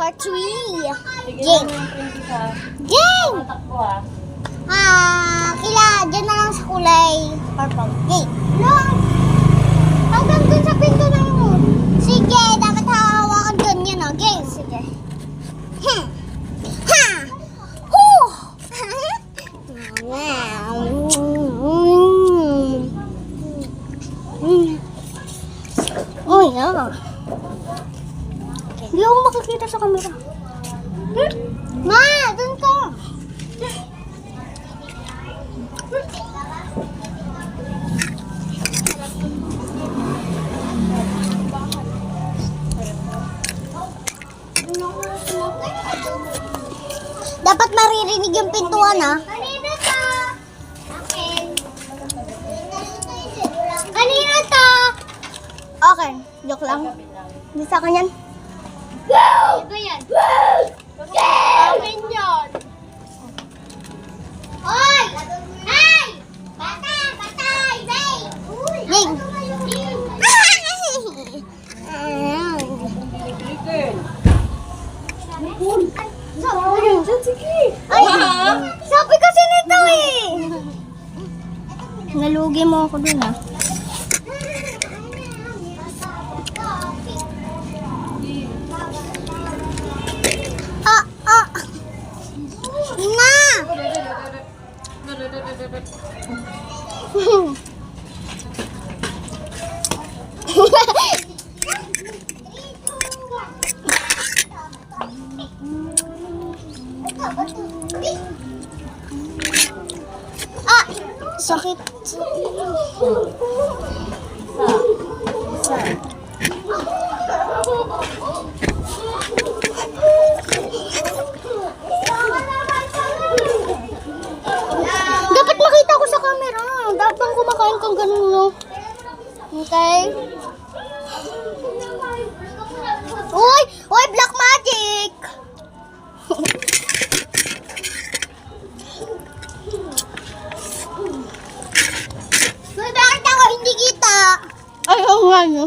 Part 3. Sige Game. na yung princess ha. Game! Tatakbo ha. Kila, dyan na lang sa kulay purple. Game. No! Hanggang dun sa pinto ng moon. Sige, dapat hawakan dun yun, oh. Game. Sige. Ha! Hoo! Oh, yeah. Hindi ako makikita sa camera. Ma, dun ka. Dapat maririnig yung pintuan, ha? Kanina to. Akin. Kanina to. Okay, joke lang. Hindi sa akin yan. Ano yan? Akin yun. Hoy! Hey! Bata! Batay! Hey! Ning! Ay, sabi kasi nito eh. Nalugi mo ako dun, ha? Na! Sakit. Dapat makita ko sa camera. Dapat kumakain kang ganun, no? Okay? Uy! Uy! Black magic! Uy, bakit ako hindi kita? Ay, oo nga, no?